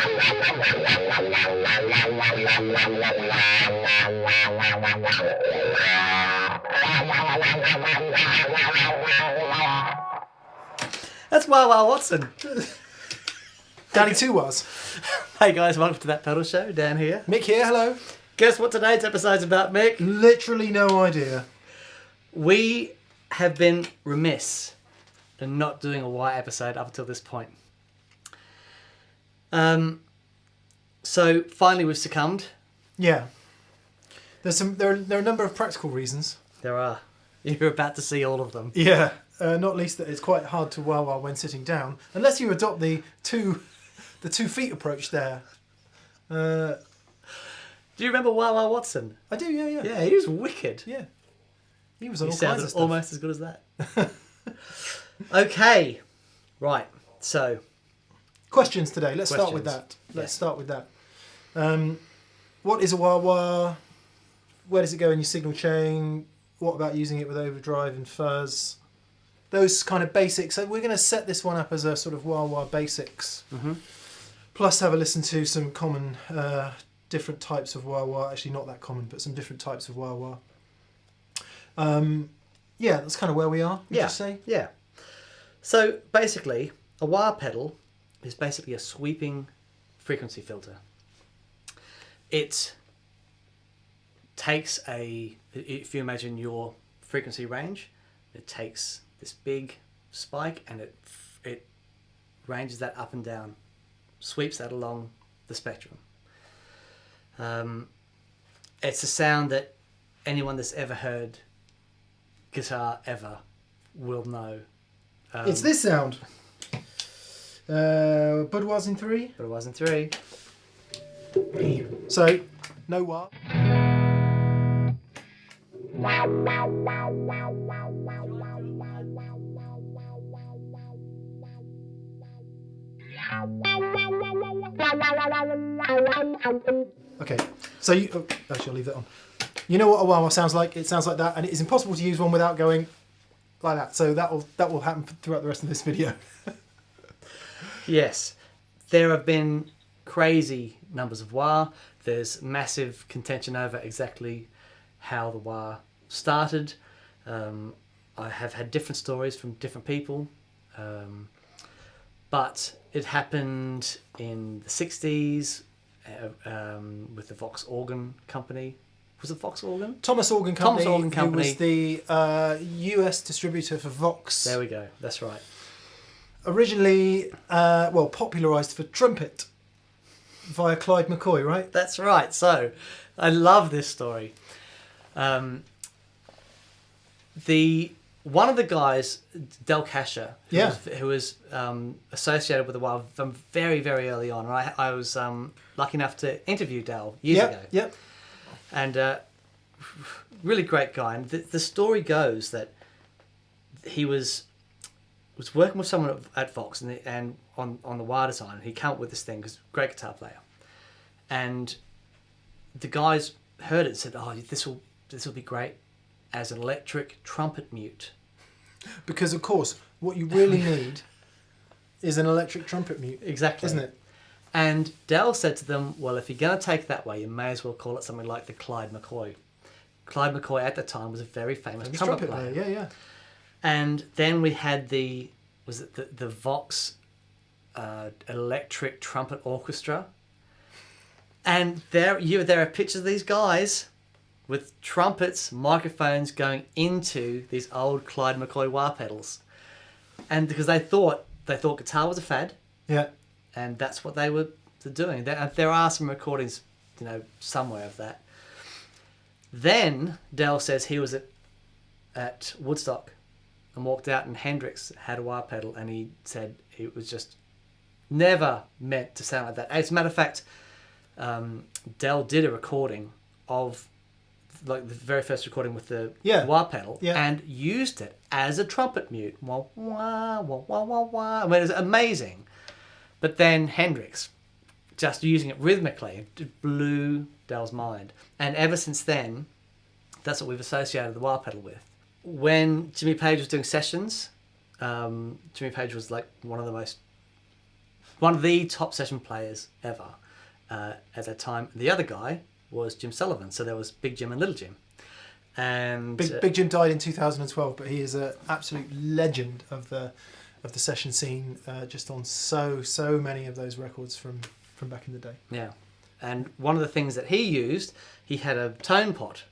That's Wah Wah Watson. Danny Two Wahs. Hey guys, welcome to That Pedal Show. Dan here. Mick here, hello. Guess what tonight's episode's about, Mick? Literally no idea. We have been remiss in not doing a Wah episode up until this point. So finally we've succumbed. Yeah. There are a number of practical reasons. There are. You're about to see all of them. Yeah. Not least that it's quite hard to wah wah when sitting down, unless you adopt the 2 feet approach there. Do you remember Wah Wah Watson? I do, yeah. Yeah, he was wicked. Yeah. He was on He all kinds sounded of stuff. almost as good as that. Okay. Right. So, Questions today. Let's start with Questions. that. Let's Yeah. start with that. What is a wah wah? Where does it go in your signal chain? What about using it with Overdrive and Fuzz? Those kind of basics. So we're going to set this one up as a sort of wah wah basics. Mm-hmm. Plus have a listen to some common different types of wah wah. Actually not that common, but some different types of wah wah. Yeah, that's kind of where we are, would you say? Yeah. So basically, a wah pedal is basically a sweeping frequency filter. It takes if you imagine your frequency range, it takes this big spike and it ranges that up and down, sweeps that along the spectrum. It's a sound that anyone that's ever heard guitar ever will know. It's this sound. Budwah's in 3. But it wasn't 3. So, no wah. Okay, so actually I'll leave that on. You know what a wah wah sounds like? It sounds like that, and it is impossible to use one without going like that. So that will happen throughout the rest of this video. Yes, there have been crazy numbers of wah. There's massive contention over exactly how the wah started. I have had different stories from different people, but it happened in the 60s with the Vox Organ Company. Was it Vox Organ? Thomas Organ Company, Thomas Organ Company. who was the US distributor for Vox. There we go, that's right. Originally, popularised for trumpet via Clyde McCoy, right? That's right. So, I love this story. One of the guys, Del Casher, who was associated with the Wah from very, very early on. And I was lucky enough to interview Del years ago. Yep. And really great guy. And the story goes that he was working with someone at Vox and on the wah design. He came up with this thing because great guitar player. And the guys heard it and said, "Oh, this will be great as an electric trumpet mute." Because of course, what you really need is an electric trumpet mute. Exactly, isn't it? And Del said to them, "Well, if you're going to take it that way, you may as well call it something like the Clyde McCoy." Clyde McCoy at the time was a very famous trumpet player. Yeah. And then we had the Vox electric trumpet orchestra. And there are pictures of these guys with trumpets, microphones going into these old Clyde McCoy wah pedals. And because they thought guitar was a fad. Yeah. And that's what they were doing. There are some recordings, somewhere of that. Then Del says he was at Woodstock and walked out, and Hendrix had a wah pedal, and he said it was just never meant to sound like that. As a matter of fact, Del did a recording of like the very first recording with the wah pedal and used it as a trumpet mute. Wah, wah, wah, wah, wah, wah. I mean, it was amazing. But then Hendrix, just using it rhythmically, it blew Del's mind. And ever since then, that's what we've associated the wah pedal with. When Jimmy Page was doing sessions, Jimmy Page was like one of one of the top session players ever at that time. The other guy was Jim Sullivan. So there was Big Jim and Little Jim. And Big Jim died in 2012, but he is an absolute legend of the session scene. Just on so many of those records from back in the day. Yeah, and one of the things that he used, he had a tone pot.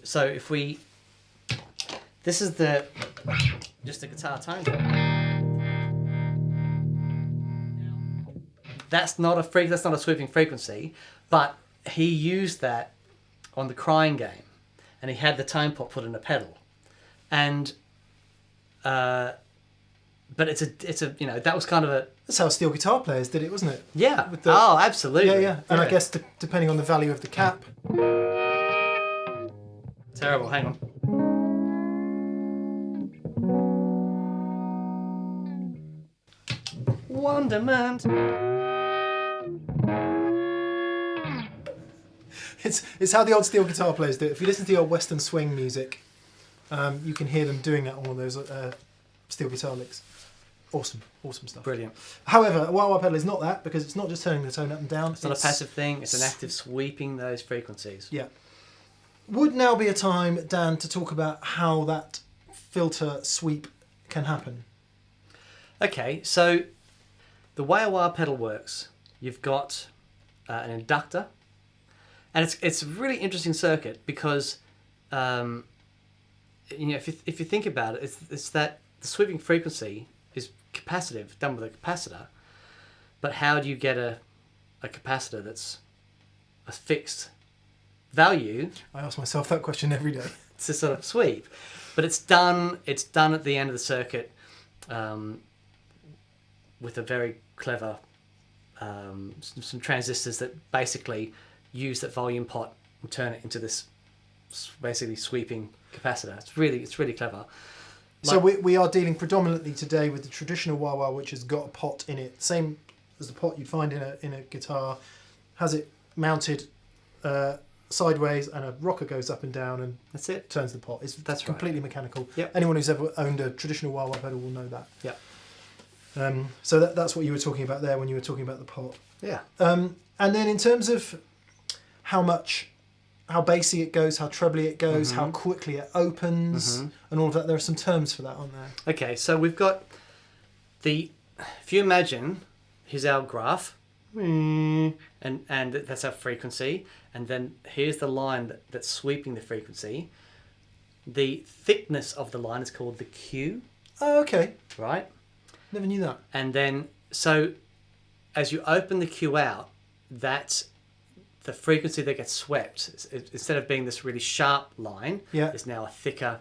So if we, this is just a guitar tone pot. That's not a sweeping frequency, but he used that on the Crying Game. And he had the tone pot put in a pedal, and but it's a that was kind of a, that's how steel guitar players did it, wasn't it? Yeah. With the, oh, absolutely. Yeah. And I guess depending on the value of the cap. Terrible. Hang on. Wonderment. It's how the old steel guitar players do it. If you listen to the old Western swing music, you can hear them doing that on all those steel guitar licks. Awesome stuff. Brilliant. However, a wah-wah pedal is not that, because it's not just turning the tone up and down. It's not a passive thing, it's an active sweeping those frequencies. Yeah. Would now be a time, Dan, to talk about how that filter sweep can happen? Okay, so the way a wah pedal works, you've got an inductor. And it's a really interesting circuit because, if you think about it, it's that the sweeping frequency is capacitive, done with a capacitor. But how do you get a capacitor that's a fixed value? I ask myself that question every day. To sort of sweep, but it's done at the end of the circuit with a very clever some transistors that basically use that volume pot and turn it into this basically sweeping capacitor. It's really clever. So we are dealing predominantly today with the traditional wah-wah, which has got a pot in it, same as the pot you'd find in a guitar, has it mounted sideways, and a rocker goes up and down and that's it. Turns the pot. That's completely mechanical. Yep. Anyone who's ever owned a traditional wah-wah pedal will know that. Yeah. So that's what you were talking about there when you were talking about the pot. Yeah. And then in terms of how bassy it goes, how trebly it goes, how quickly it opens, and all of that, there are some terms for that, aren't there? Okay, so we've got if you imagine, here's our graph, and that's our frequency, and then here's the line that's sweeping the frequency. The thickness of the line is called the Q. Oh, okay. Right? Never knew that. And then, so as you open the Q out, that's the frequency that gets swept. Instead of being this really sharp line, it's now a thicker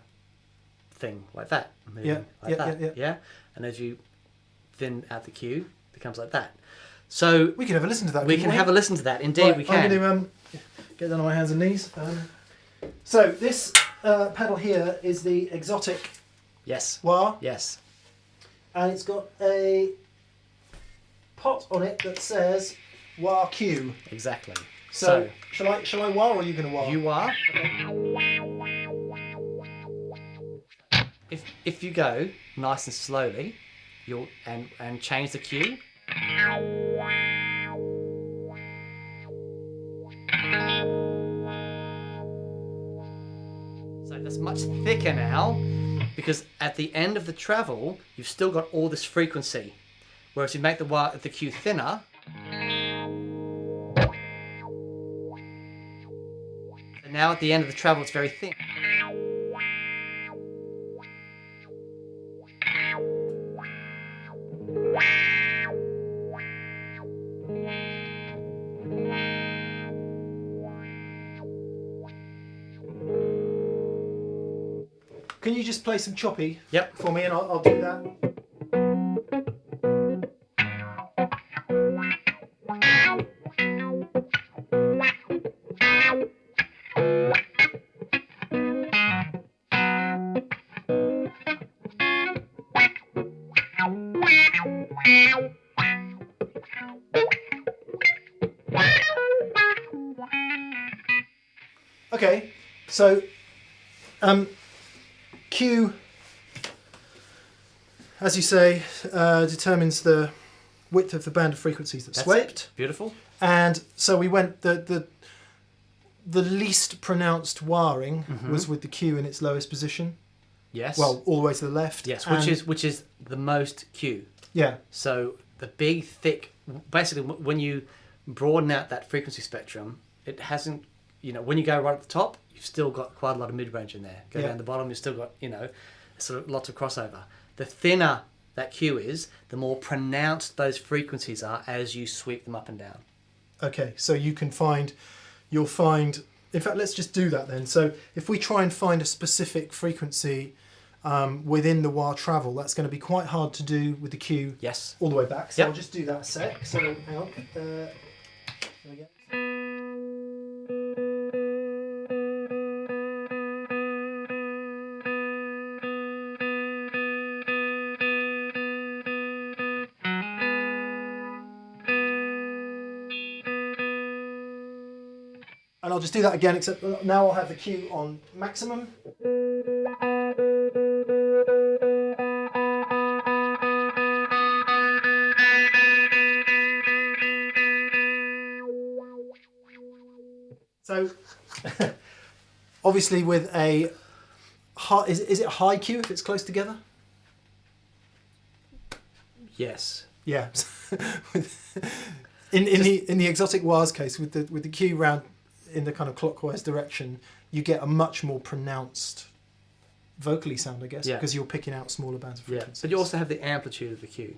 thing like that. Yeah. And as you thin out the Q, it becomes like that. So we can have a listen to that. We can have a listen to that. Indeed, right, we can. I'm going to get down on my hands and knees. So this pedal here is the Xotic Wah. Yes. And it's got a pot on it that says Wah Q. Exactly. So shall I wah, or are you going to wah? You are. Okay. If you go nice and slowly, and change the Q. So that's much thicker now, because at the end of the travel, you've still got all this frequency. Whereas if you make the Q thinner, and now at the end of the travel, it's very thin. Can you just play some choppy for me, and I'll do that? Okay, so Q, as you say, determines the width of the band of frequencies that That's swept. it. Beautiful. And so we went the least pronounced wahing was with the Q in its lowest position. Yes. Well, all the way to the left. Yes, And- which is the most Q. yeah. So the big, thick, basically when you broaden out that frequency spectrum, it hasn't, when you go right at the top, you've still got quite a lot of mid-range in there. Go Yeah. down the bottom, you've still got, sort of lots of crossover. The thinner that Q is, the more pronounced those frequencies are as you sweep them up and down. Okay, so you'll find, in fact, let's just do that then. So if we try and find a specific frequency within the wah travel, that's going to be quite hard to do with the Q Yes. all the way back. So Yep. I'll just do that a sec. So hang on. There we go. And I'll just do that again, except now I'll have the Q on maximum. So, obviously with a high, is it a high Q if it's close together? Yes. Yeah. in the Xotic Wah's case, with the Q round in the kind of clockwise direction, you get a much more pronounced vocally sound, I guess, Yeah. because you're picking out smaller bands of Yeah. frequencies. But you also have the amplitude of the Q.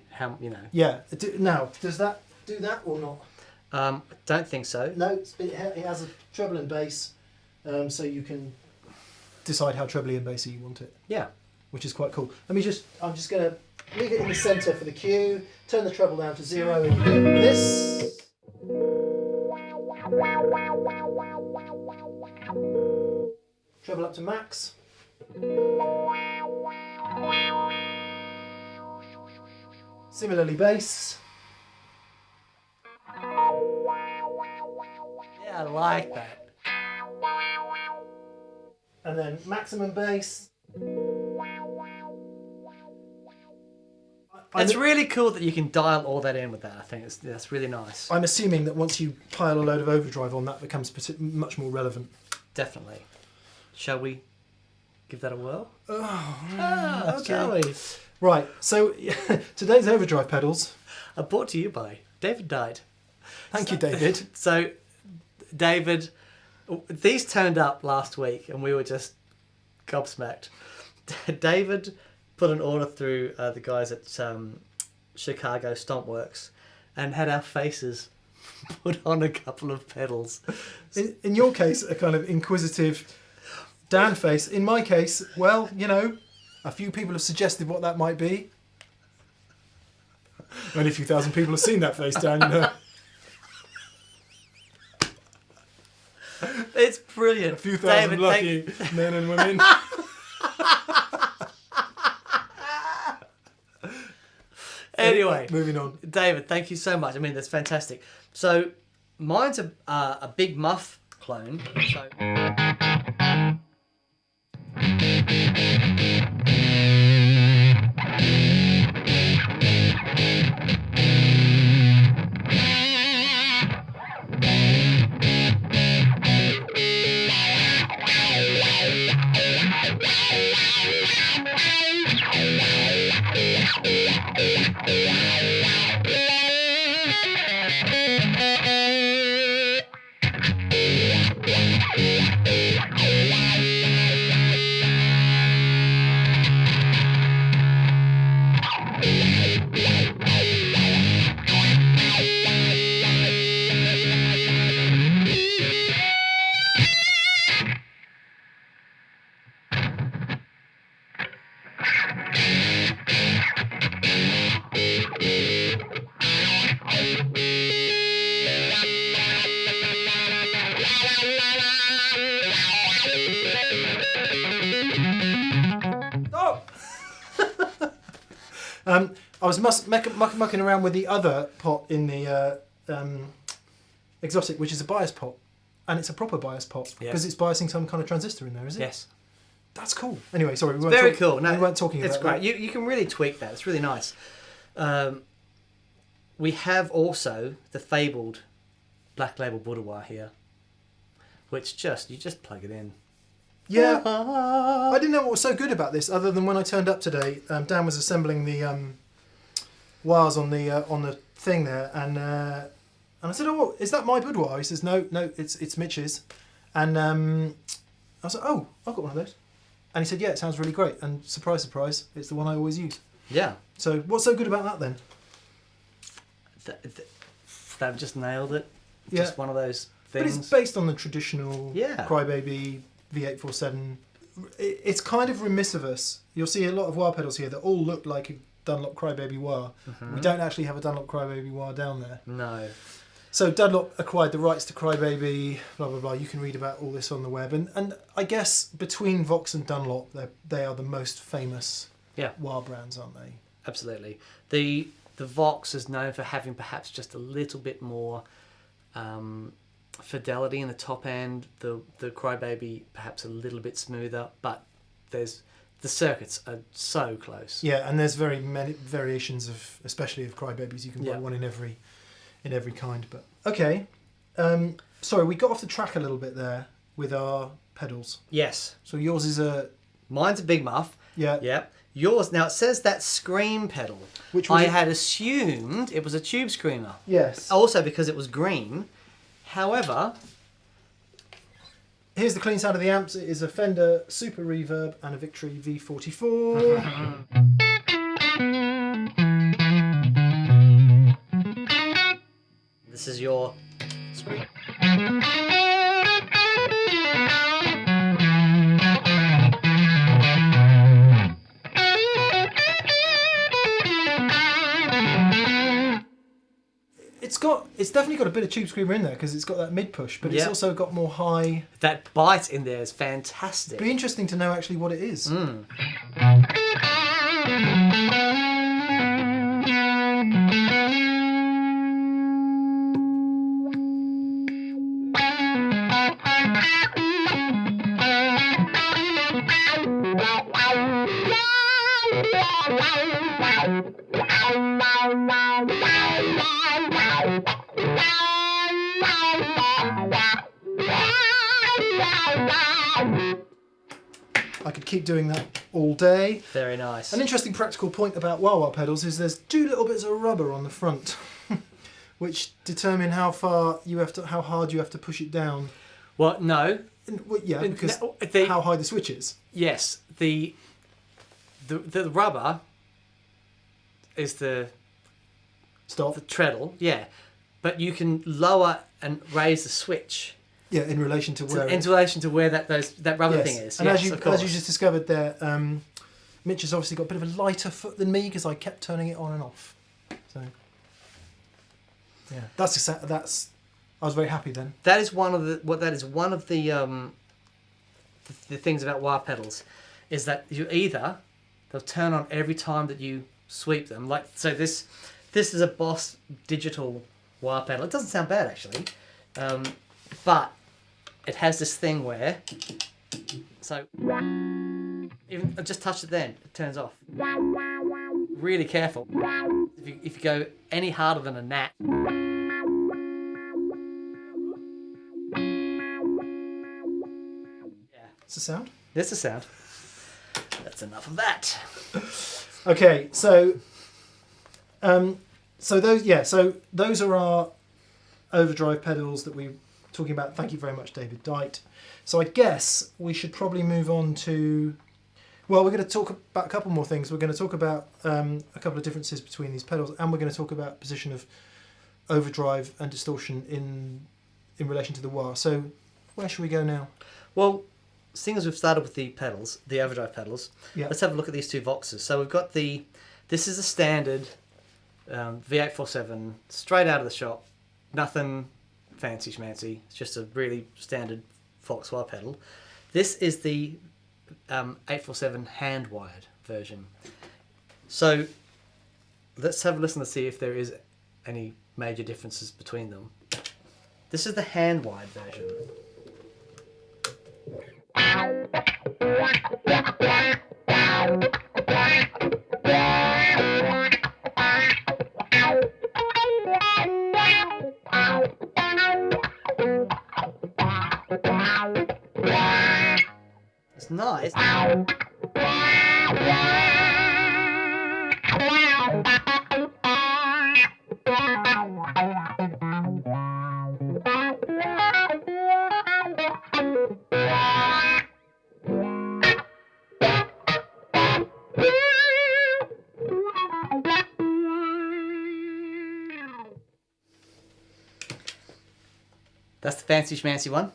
Yeah. Now, does that do that or not? I don't think so. No, it has a treble and bass, so you can decide how trebly and bassy you want it, Yeah. which is quite cool. I'm just going to leave it in the centre for the Q, turn the treble down to 0 and get this. Treble up to max. Similarly bass. Yeah, I like that. And then maximum bass. It's really cool that you can dial all that in with that. I think that's really nice. I'm assuming that once you pile a load of overdrive on, that becomes much more relevant. Definitely. Shall we give that a whirl? Okay. Shall we? Right, so today's overdrive pedals. Are brought to you by David Dyte. Thank you, David. So, David, these turned up last week and we were just gobsmacked. David put an order through the guys at Chicago Stompworks and had our faces put on a couple of pedals. In your case, a kind of inquisitive Dan face. In my case, well, a few people have suggested what that might be. Only a few thousand people have seen that face, Dan, It's brilliant. A few thousand David, lucky men and women. Anyway, moving on. David, thank you so much. I mean, that's fantastic. So, mine's a big Muff clone. So. I was mucking around with the other pot in the Xotic, which is a bias pot, and it's a proper bias pot because it's biasing some kind of transistor in there, is it? Yes. That's cool. Anyway, sorry, we Cool. No, we weren't talking about it's great. that. You can really tweak that. It's really nice. we have also the fabled Black Label Budda Wah here, which you just plug it in. Yeah, I didn't know what was so good about this, other than when I turned up today, Dan was assembling the wahs on the thing there, and I said, "Oh, is that my Budwah?" He says, "No, it's Mitch's," and I was like, "Oh, I've got one of those," and he said, "Yeah, it sounds really great," and surprise, surprise, it's the one I always use. Yeah. So what's so good about that then? They've just nailed it. Yeah. Just one of those things. But it's based on the traditional Crybaby V847. It's kind of remiss of us. You'll see a lot of wah pedals here that all look like a Dunlop Crybaby Wah. We don't actually have a Dunlop Crybaby Wah down there. No. So Dunlop acquired the rights to Crybaby, blah, blah, blah. You can read about all this on the web. And I guess between Vox and Dunlop, they are the most famous wah brands, aren't they? Absolutely. The Vox is known for having perhaps just a little bit more fidelity in the top end. The Crybaby perhaps a little bit smoother, but the circuits are so close. Yeah, and there's very many variations of, especially of Crybabies. You can buy one in every kind. But okay, sorry, we got off the track a little bit there with our pedals. Yes. So yours is mine's a Big Muff. Yeah. Yeah. Yours, now it says that scream pedal, which I had assumed it was a tube screamer. Yes. Also because it was green. However, here's the clean sound of the amps. It is a Fender Super Reverb and a Victory V44. This is your scream. It's definitely got a bit of tube screamer in there because it's got that mid push, but it's also got more high. That bite in there is fantastic. It'd be interesting to know actually what it is. I could keep doing that all day. Very nice. An interesting practical point about wah-wah pedals is there's two little bits of rubber on the front, which determine how hard you have to push it down. Well, no. Well, yeah, because how high the switch is. Yes, the rubber is the treadle, but you can lower and raise the switch. Yeah, in relation to where that rubber thing is. And as you just discovered there, Mitch has obviously got a bit of a lighter foot than me because I kept turning it on and off. So yeah, that's. I was very happy then. That is one of the things about wah pedals, is that they'll turn on every time that you sweep them. Like so, this is a Boss digital wah pedal. It doesn't sound bad actually, but it has this thing where, so even just touch it, then it turns off. Really careful. If you go any harder than a gnat. It's a sound. There's a sound. That's enough of that. Okay, so those are our overdrive pedals that we're talking about. Thank you very much, David Dyte. So I guess we should probably move on to. Well, we're going to talk about a couple more things. We're going to talk about a couple of differences between these pedals, and we're going to talk about position of overdrive and distortion in relation to the wah. So where should we go now? Well, seeing as we've started with the pedals, the overdrive pedals, let's have a look at these two Voxes. So we've got this is a standard V847, straight out of the shop, nothing fancy schmancy, it's just a really standard Vox wah pedal. This is the 847 Handwired version. So let's have a listen to see if there is any major differences between them. This is the Handwired version. It's nice. That's the fancy schmancy one.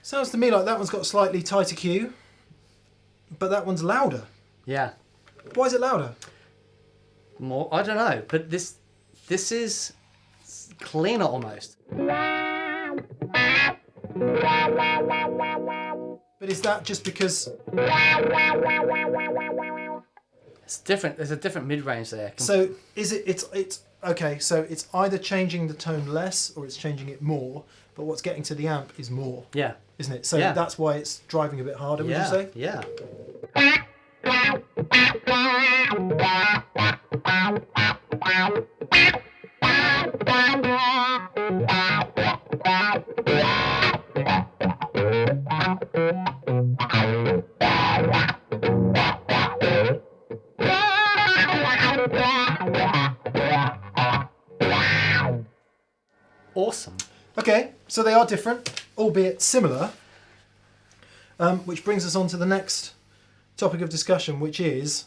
Sounds to me like that one's got a slightly tighter cue, but that one's louder. Yeah. Why is it louder? More, I don't know, but this is cleaner almost. But is that just because... It's different. There's a different mid-range there. So is it? It's okay. So it's either changing the tone less or it's changing it more. But what's getting to the amp is more. Yeah. Isn't it? So Yeah. that's why it's driving a bit harder. Would you say? Yeah. Awesome. Okay, so they are different, albeit similar. Which brings us on to the next topic of discussion, which is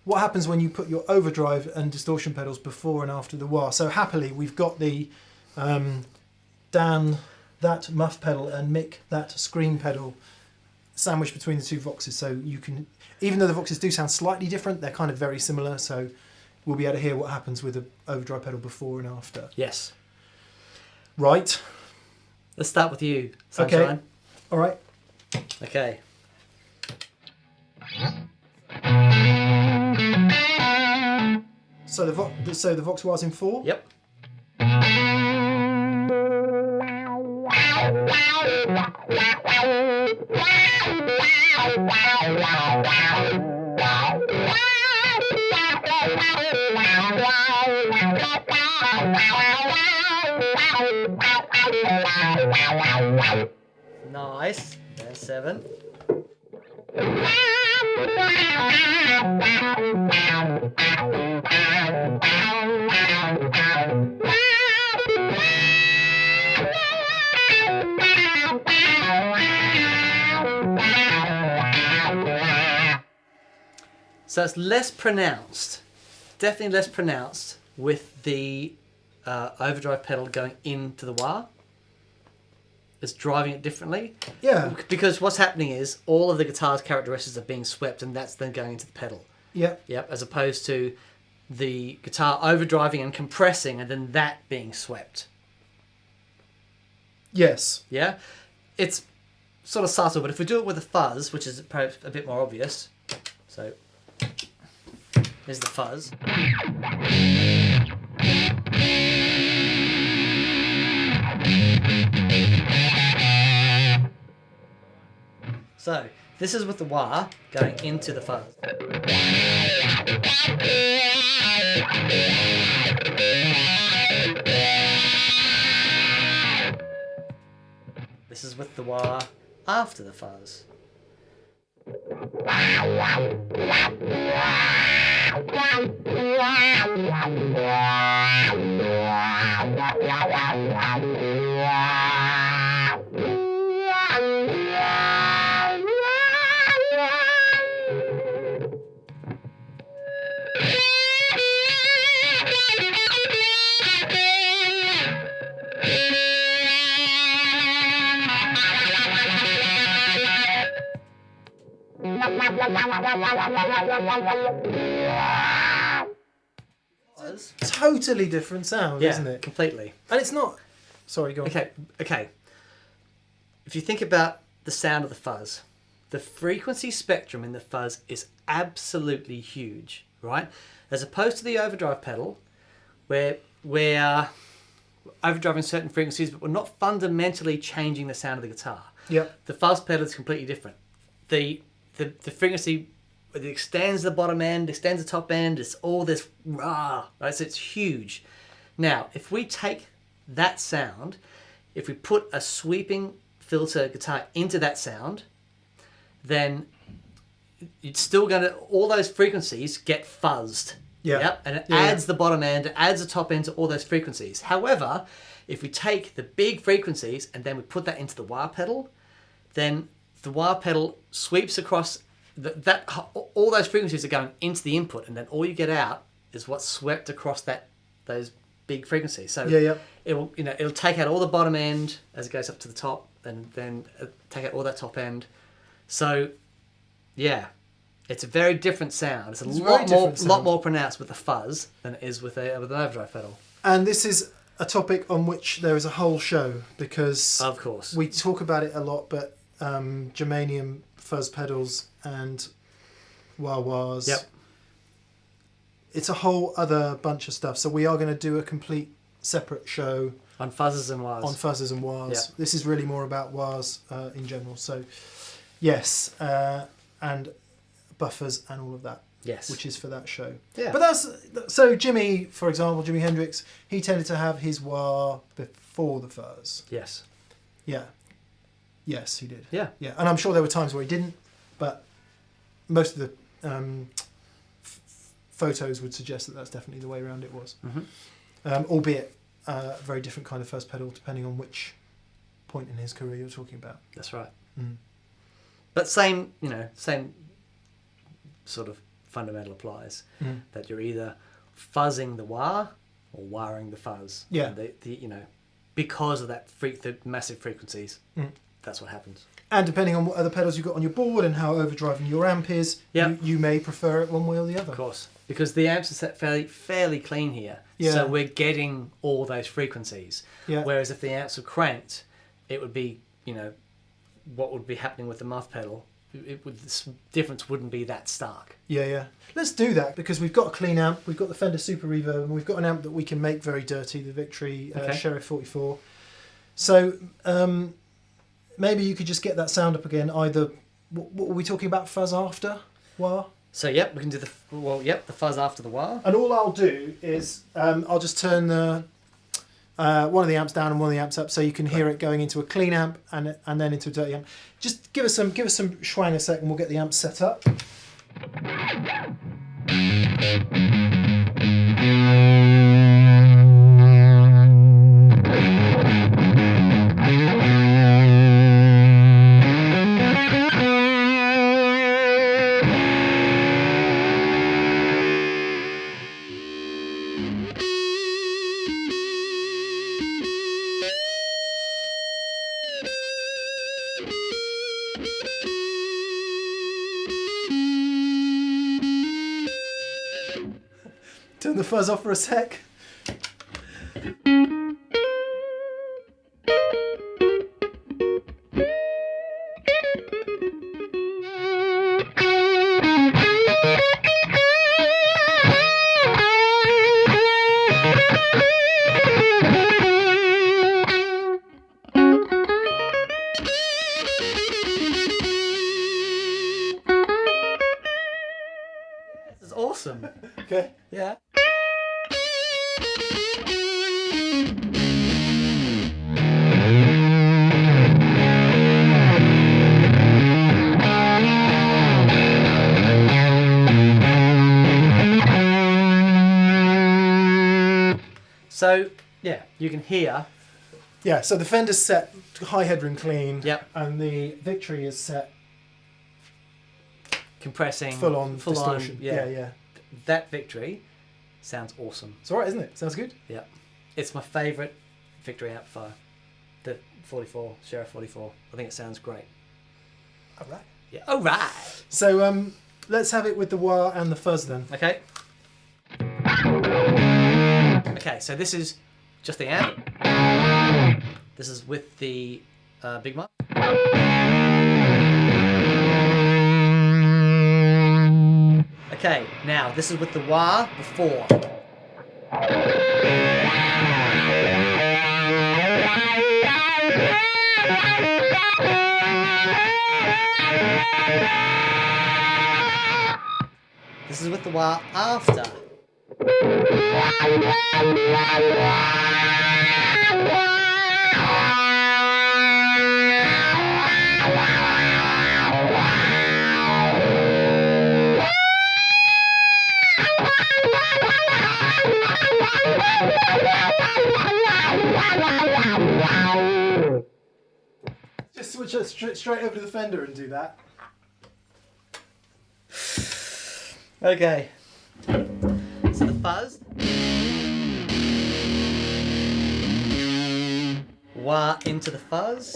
what happens when you put your overdrive and distortion pedals before and after the wah. So happily, we've got the Dan that muff pedal and Mick that scream pedal sandwiched between the two Voxes. So you can, even though the Voxes do sound slightly different, they're kind of very similar. So we'll be able to hear what happens with the overdrive pedal before and after. Yes. Right. Let's start with you, Sunshine. Okay. All right. Okay. So the Vox Wah's in 4. Yep. Nice. There's 7. So it's less pronounced, definitely less pronounced with the overdrive pedal going into the wah. It's driving it differently. Yeah. Because what's happening is all of the guitar's characteristics are being swept and that's then going into the pedal. Yep. Yep, as opposed to the guitar overdriving and compressing and then that being swept. Yes. Yeah? It's sort of subtle, but if we do it with a fuzz, which is perhaps a bit more obvious. So, here's the fuzz. So, this is with the wah going into the fuzz. This is with the wah after the fuzz. Totally different sound, Yeah, isn't it? completely. And it's not Sorry, go on. Okay. If you think about the sound of the fuzz, the frequency spectrum in the fuzz is absolutely huge, right? As opposed to the overdrive pedal, where we're overdriving certain frequencies, but we're not fundamentally changing the sound of the guitar. Yep. The fuzz pedal is completely different. The frequency, it extends the bottom end, extends the top end, it's all this rah, right? So it's huge. Now, if we take that sound, if we put a sweeping filter guitar into that sound, then it's still going to, all those frequencies get fuzzed. Yeah. Yep. And it adds the bottom end, it adds the top end to all those frequencies. However, if we take the big frequencies and then we put that into the wah pedal, then the wah pedal sweeps across all those frequencies are going into the input, and then all you get out is what's swept across those big frequencies. So it'll take out all the bottom end as it goes up to the top, and then take out all that top end. So yeah, it's a very different sound. It's a lot more pronounced with the fuzz than it is with an overdrive pedal. And this is a topic on which there is a whole show, because of course we talk about it a lot, but germanium fuzz pedals and wah-wahs. Yep. It's a whole other bunch of stuff. So we are going to do a complete separate show on fuzzes and wahs. On fuzzes and wahs. Yep. This is really more about wahs in general. So yes, and buffers and all of that. Yes. Which is for that show. Yeah. But so Jimmy, for example, Jimi Hendrix, he tended to have his wah before the fuzz. Yes. Yeah. Yes, he did. Yeah. Yeah, and I'm sure there were times where he didn't, but most of the photos would suggest that that's definitely the way around it was. Mm-hmm. Albeit a very different kind of fuzz pedal depending on which point in his career you're talking about. That's right. Mm. But same sort of fundamental applies. Mm. That you're either fuzzing the wah or wahring the fuzz. Yeah. And because of that the massive frequencies, that's what happens. And depending on what other pedals you've got on your board and how overdriving your amp is, you may prefer it one way or the other. Of course. Because the amps are set fairly clean here. Yeah. So we're getting all those frequencies. Yeah. Whereas if the amps were cranked, it would be, what would be happening with the muff pedal, the difference wouldn't be that stark. Yeah. Let's do that, because we've got a clean amp, we've got the Fender Super Reverb, and we've got an amp that we can make very dirty, the Victory Sheriff 44. So maybe you could just get that sound up again. Either, what were we talking about, fuzz after wah? So we can do the fuzz after the wah. And all I'll do is I'll just turn the one of the amps down and one of the amps up, so you can hear it going into a clean amp and then into a dirty amp. Just give us some schwang a sec, and we'll get the amp set up. Turn the fuzz off for a sec. This is awesome. Okay. Yeah. So, you can hear. Yeah, so the Fender's set high headroom clean. Yep. And the Victory is set Compressing. full on distortion. Yeah. That Victory sounds awesome. It's alright, isn't it? Sounds good. Yeah. It's my favourite Victory amplifier. The 44, Sheriff 44. I think it sounds great. Alright. Yeah. Alright. So let's have it with the wah and the fuzz then. Okay. Okay, so this is just the amp. This is with the Big Muff. Okay, now this is with the wah before. This is with the wah after. Just switch us straight over to the Fender and do that. Okay. So the fuzz. Wah into the fuzz.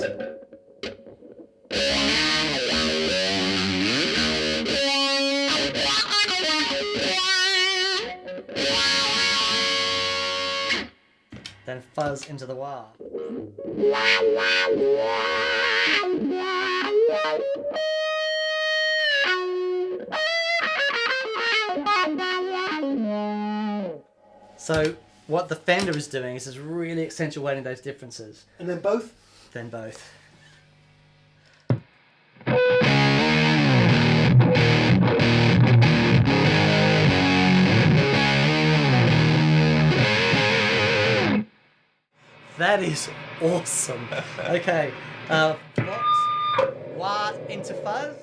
Then fuzz into the wah. So what the Fender is doing is really accentuating those differences. And then both? Then both. That is awesome. Okay, Vox, wah into fuzz.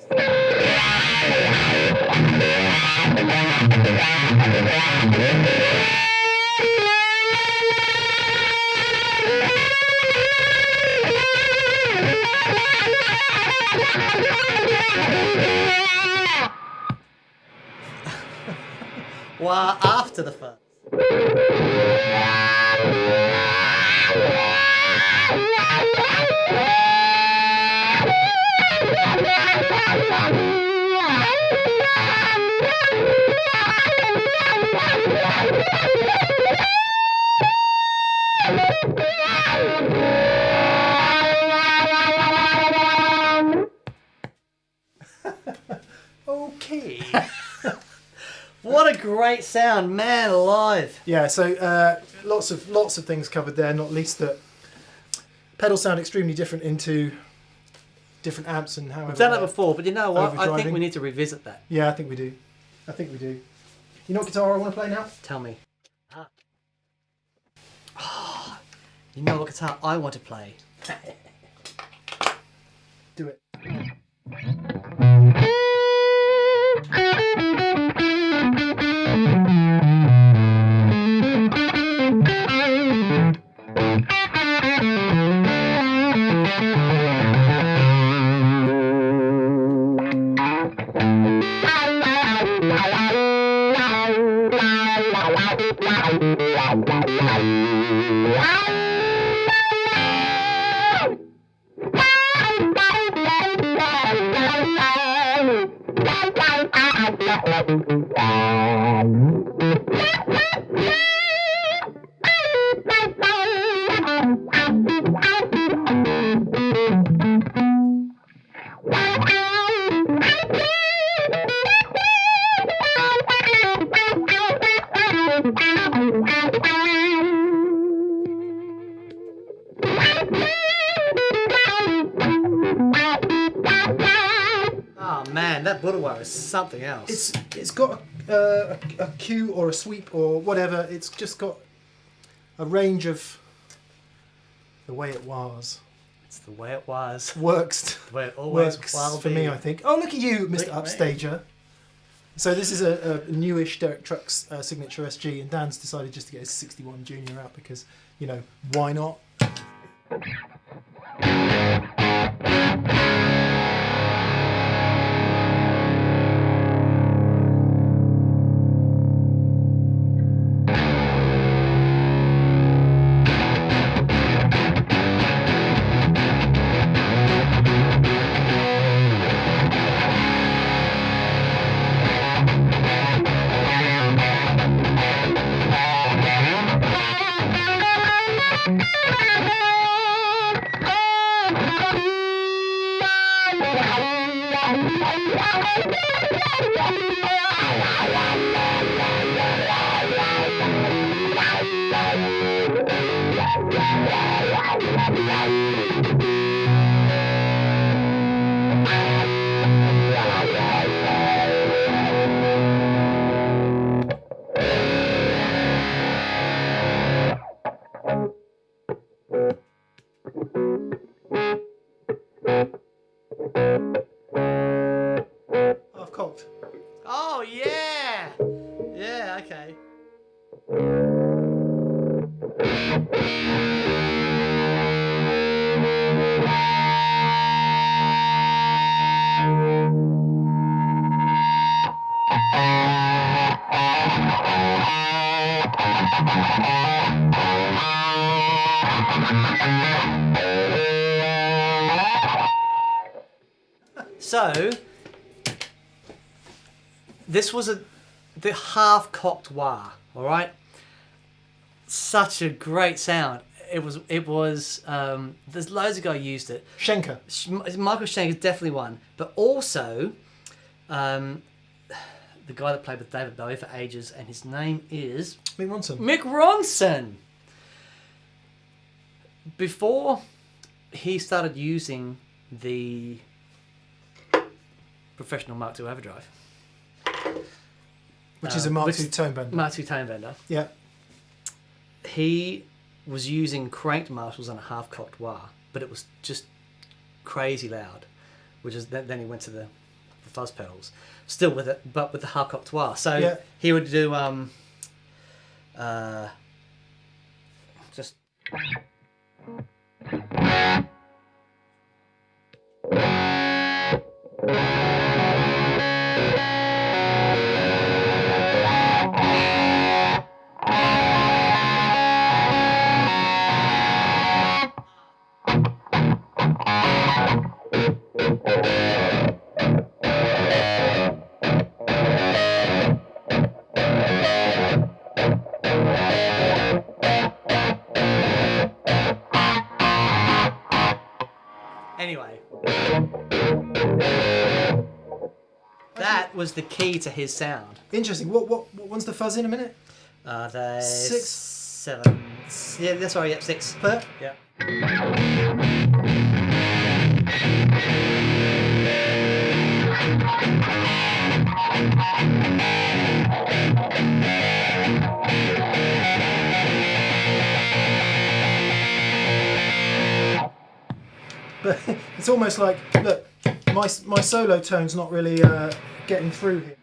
Wah after the fuzz. Okay. What a great sound, man alive! Yeah, so lots of things covered there, not least that pedals sound extremely different into different amps and however. We've done that before, but you know what? I think overdriving. we need to revisit that. Yeah, I think we do. I think we do. You know what guitar I want to play now? Tell me. Ah. You know what guitar I want to play? Do it. Oh man, that Budwah is something else. It's got a cue or a sweep or whatever. It's just got a range of the way it was. It's the way it was. Works. The way it always Works will for be. me, I think. Oh, look at you, Mr. Look at me. Upstager. So this is a newish Derek Trucks signature SG, and Dan's decided just to get his 61 Junior out because, you know, why not? Half cocked. Oh yeah, yeah, okay. So this was the half-cocked wah, all right? Such a great sound. It was. There's loads of guys used it. Schenker. Michael Schenker is definitely one, but also the guy that played with David Bowie for ages, and his name is Mick Ronson. Mick Ronson. Before he started using the professional Mark II Overdrive, Which is a Mark II tone bender. Mark II tone bender. Yeah. He was using cranked Marshalls on a half-cocked wah, but it was just crazy loud. Which is then he went to the fuzz pedals, still with it, but with the half-cocked wah. So Yeah. he would do just. Anyway, that was the key to his sound. Interesting. What one's the fuzz in a minute? The 6. 7. Yeah, that's right. Yep, 6. Per? Yeah. But it's almost like, look, my solo tone's not really getting through here.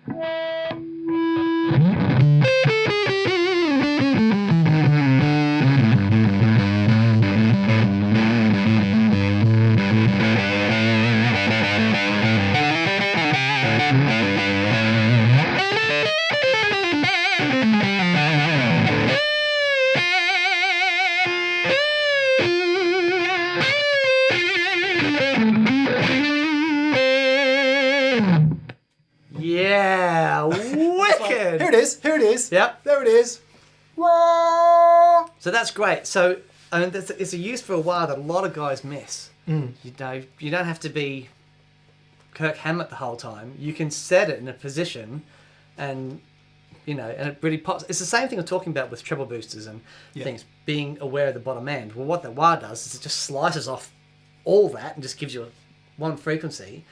Yeah, wicked. Here it is. Here it is. Yep. There it is. So that's great. So I mean, it's a use for a wah that a lot of guys miss. Mm. You know, you don't have to be Kirk Hammett the whole time. You can set it in a position, and you know, and it really pops. It's the same thing we're talking about with treble boosters and things. Being aware of the bottom end. Well, what the wah does is it just slices off all that and just gives you one frequency.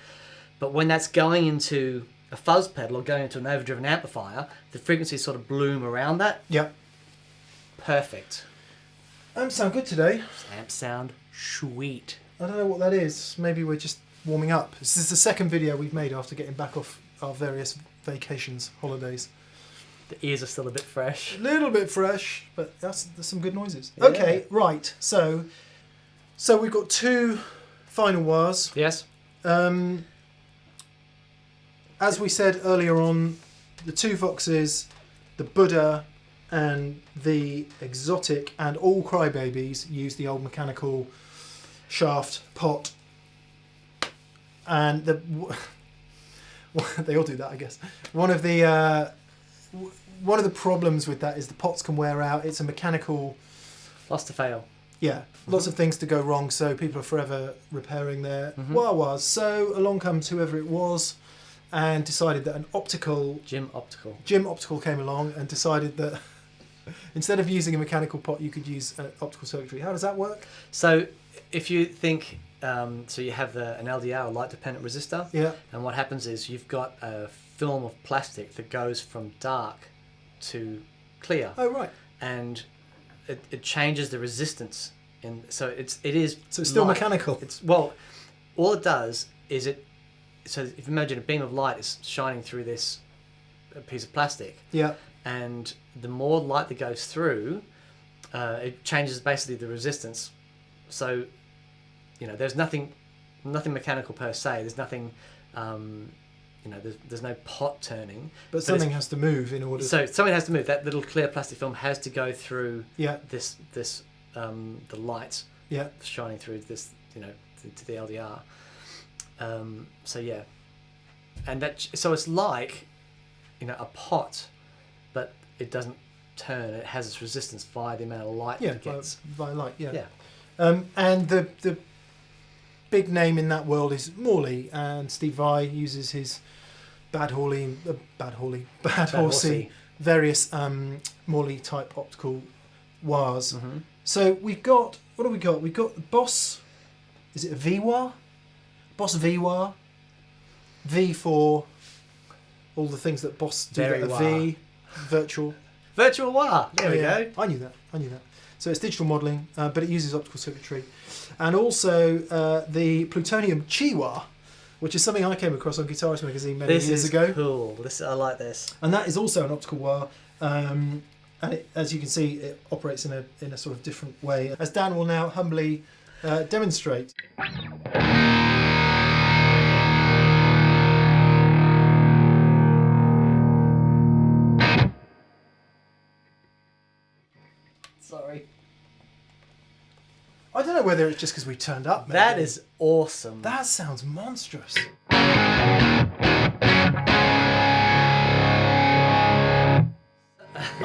But when that's going into a fuzz pedal or going into an overdriven amplifier, the frequencies sort of bloom around that. Yep. Perfect. Amps sound good today. Amps sound sweet. I don't know what that is. Maybe we're just warming up. This is the second video we've made after getting back off our various vacations, holidays. The ears are still a bit fresh. A little bit fresh, but there's some good noises. Yeah. Okay, right. So we've got two final wahs. Yes. As we said earlier on, the two Voxes, the Budda and the Xotic, and all crybabies use the old mechanical shaft pot, and they all do that, I guess. One of the problems with that is the pots can wear out. It's a mechanical. Lots to fail. Yeah, lots of things to go wrong, so people are forever repairing their wah-wahs. So along comes whoever it was and decided that an optical... Jim Optical. Jim Optical came along and decided that Instead of using a mechanical pot, you could use optical circuitry. How does that work? So if you think, so you have an LDR, a light dependent resistor. Yeah. And what happens is you've got a film of plastic that goes from dark to clear. Oh, right. And it changes the resistance. So it is. So it's still light. mechanical. Well, all it does is so if you imagine a beam of light is shining through this piece of plastic. Yeah. And the more light that goes through, it changes basically the resistance. So, there's nothing mechanical per se. There's nothing, there's no pot turning. But something has to move in order. So something has to move. That little clear plastic film has to go through. Yeah. The light. Yeah. Shining through this, to the LDR. So yeah, and so it's like, a pot, but it doesn't turn. It has its resistance via the amount of light that it gets. By light. Yeah. Yeah. And the big name in that world is Morley, and Steve Vai uses his bad horsey various Morley type optical wahs. Mm-hmm. So we've got, what have we got? We've got the Boss, is it a V-Wah? Boss V847, V for all the things that Boss do. Very A wah. V, virtual. Virtual wah. There we Yeah, go. I knew that. So it's digital modelling, but it uses optical circuitry. And also the Plutoneium Chi-Wah, which is something I came across on Guitarist magazine many years ago. Cool. I like this. And that is also an optical wah. And as you can see, it operates in a sort of different way, as Dan will now humbly demonstrate. Sorry. I don't know whether it's just because we turned up. Maybe. That is awesome. That sounds monstrous. I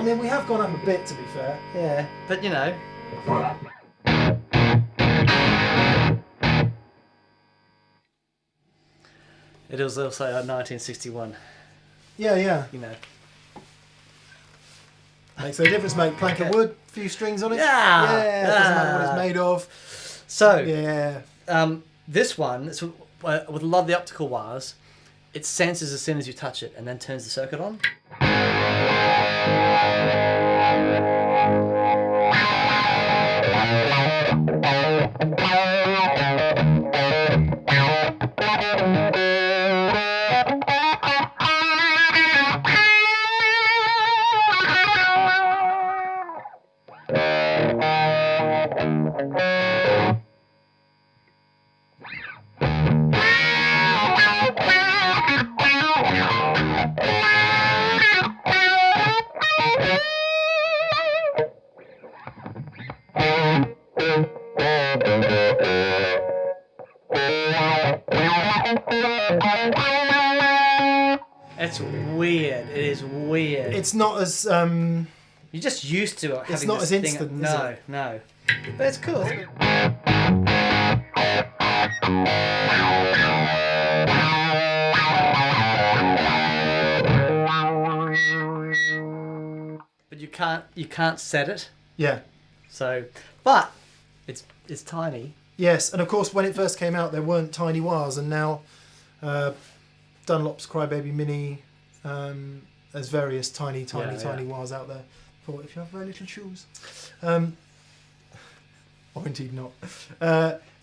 mean, we have gone up a bit, to be fair. Yeah, but it was also a 1961. Yeah. Makes no difference, mate. Plank of wood, few strings on it. Yeah. It doesn't matter what it's made of. So, Yeah. this one, with a lot of the optical wahs, it senses as soon as you touch it and then turns the circuit on. It's weird. It is weird. It's not as You're just used to it. It's not this as thing. instant, is No, it? no. But it's cool. But you can't set it. yeah. So, but it's tiny. Yes, and of course when it first came out there weren't tiny wahs, and now Dunlop's Crybaby Mini, there's various tiny wahs out there for if you have very little shoes. Or indeed not.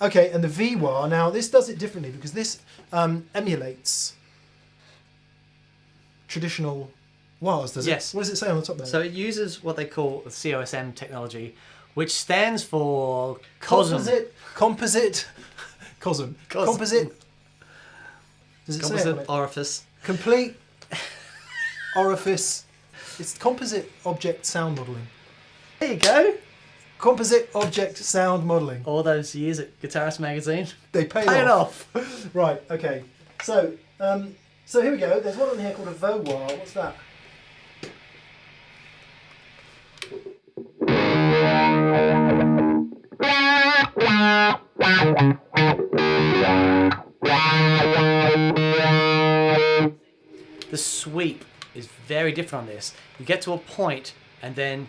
Okay, and the V-Wah, now this does it differently because this emulates traditional wahs, does it? Yes. What does it say on the top there? So it uses what they call COSM technology, which stands for COSM. Composite. COSM. Composite. Does it say it on Composite it? orifice. Complete orifice. It's composite object sound modelling. There you go. Composite object sound modelling. All those years at Guitarist magazine. They paid Pay it off. Right, okay. So here we go. There's one on here called a Vo-Wah. What's that? The sweep is very different on this. You get to a point and then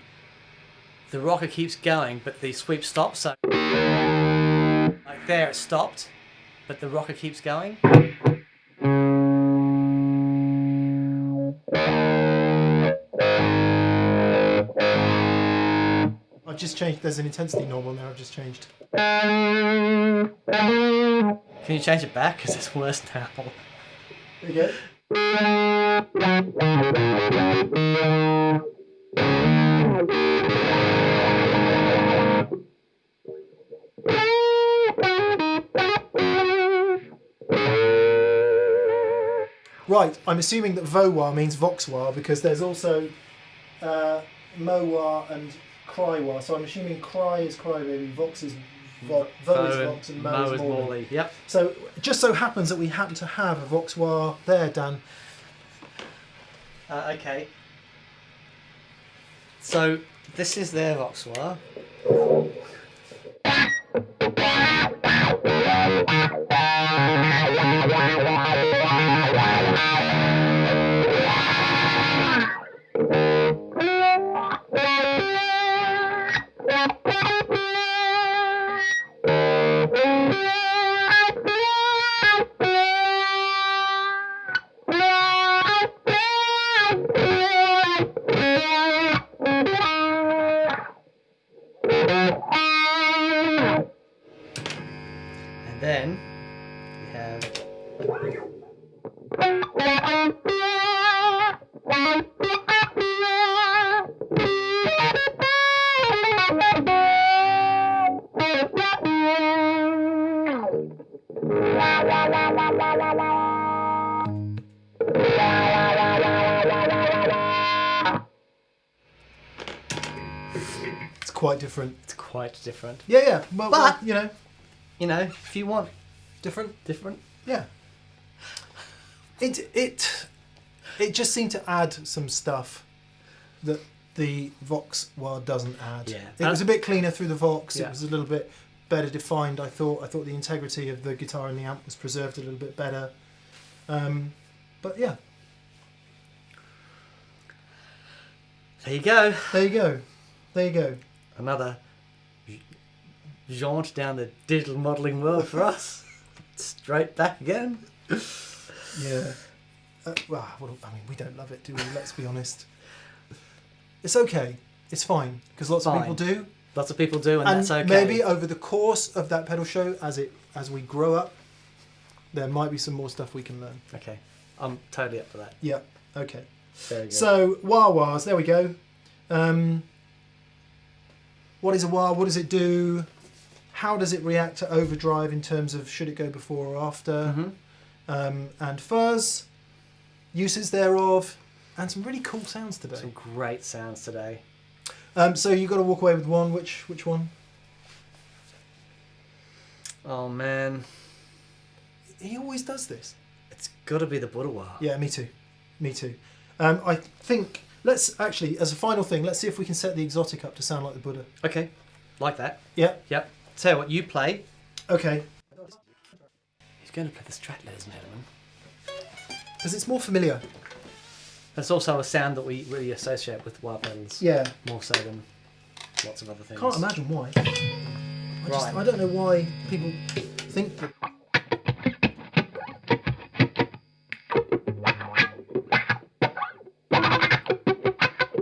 the rocker keeps going, but the sweep stops. So, like there, it stopped, but the rocker keeps going. I've just changed. There's an intensity knob on there. I've just changed. Can you change it back? Because it's worse now. There you go. Right, I'm assuming that Vo-Wah means Vox Wah because there's also Mo-Wah and Cry-Wah. So I'm assuming Cry is Crybaby, Vox is Vo is Vox, and Mo is Morley. Yep. So it just so happens that we happen to have a Vox Wah there, Dan. Okay. So this is their Vox Wah. And then we have It's quite different. it's quite different. Yeah, yeah. Well, But- you know, You know, if you want different. yeah. It just seemed to add some stuff that the Vox Wah doesn't add. Yeah. It was a bit cleaner through the Vox. Yeah. It was a little bit better defined. I thought the integrity of the guitar and the amp was preserved a little bit better. But yeah, There you go. there you go. There you go. Another jaunt down the digital modelling world for us. Straight back again. Yeah. Well, I mean, we don't love it, do we? Let's be honest. It's okay. It's fine because lots of Fine. people do. Lots of people do, and that's okay. Maybe over the course of that pedal show, as we grow up, there might be some more stuff we can learn. Okay, I'm totally up for that. Yeah. Okay. Very good. So wah-wahs. There we go. What is a wah? What does it do? How does it react to overdrive in terms of should it go before or after? Mm-hmm. And fuzz, uses thereof, and some really cool sounds today. Some great sounds today. So you got to walk away with one. Which one? Oh man, He always does this. it's got to be the Budda Wah. Yeah, me too. Me too. I think let's actually, as a final thing, let's see if we can set the Xotic up to sound like the Budda. Okay, like that. Yeah. Yep. Tell you what, you play. Okay. He's going to play the Strat, ladies and gentlemen. Because it's more familiar. It's also a sound that we really associate with wah pedals. Yeah. More so than lots of other things. Can't imagine why. Right. I don't know why people think that.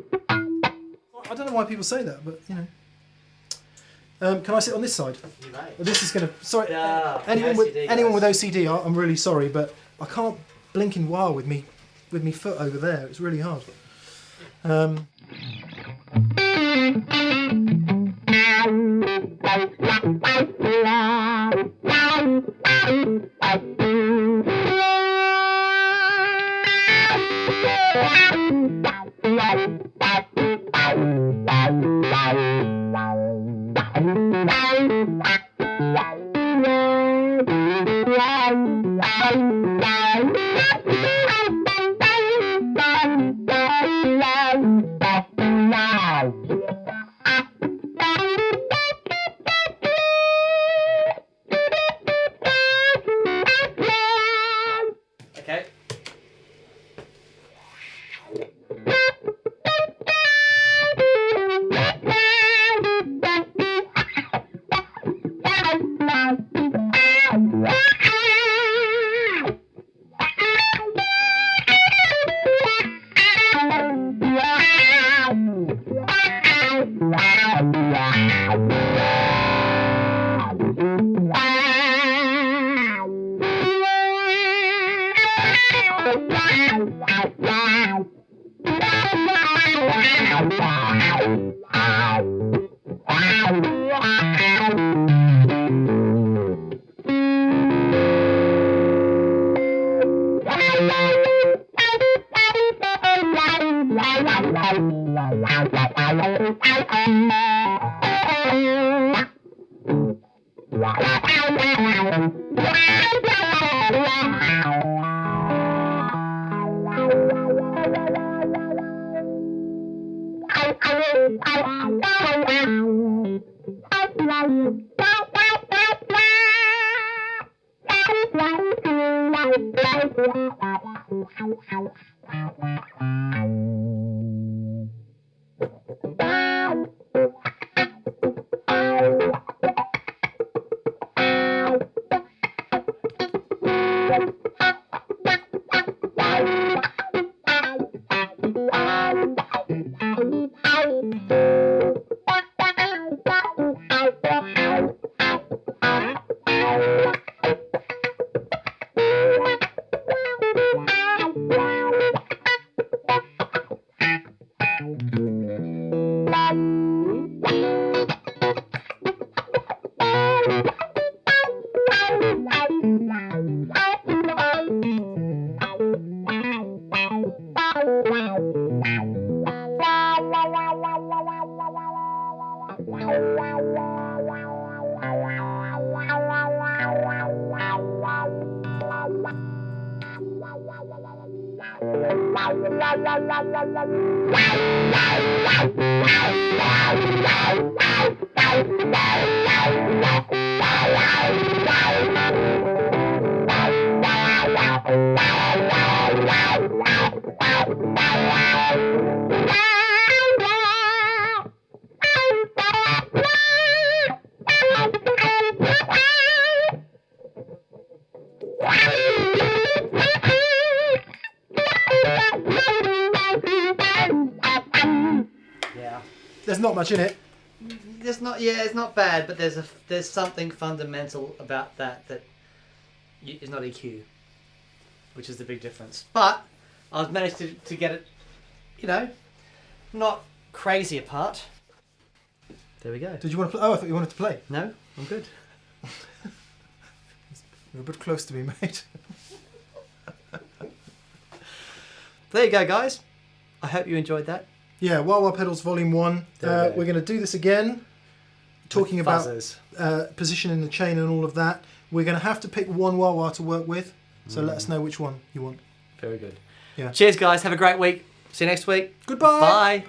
I don't know why people say that, but you know. Can I sit on this side? You may. This is going to. Sorry. Yeah, anyone OCD, with guys. anyone with OCD, I'm really sorry, but I can't blink in wah with me foot over there. It's really hard. Okay. There's not much in it. There's not. Yeah, it's not bad, but there's something fundamental about that is not EQ, which is the big difference. But I've managed to get it, you know, not crazy apart. There we go. Did you want to play? Oh, I thought you wanted to play. No, I'm good. You're a bit close to me, mate. There you go, guys. I hope you enjoyed that. Yeah, Wah Wah Pedals Volume 1. We're going to do this again, talking about position in the chain and all of that. We're going to have to pick one wah wah to work with, so let us know which one you want. Very good. Yeah. Cheers, guys. Have a great week. See you next week. Goodbye. Bye.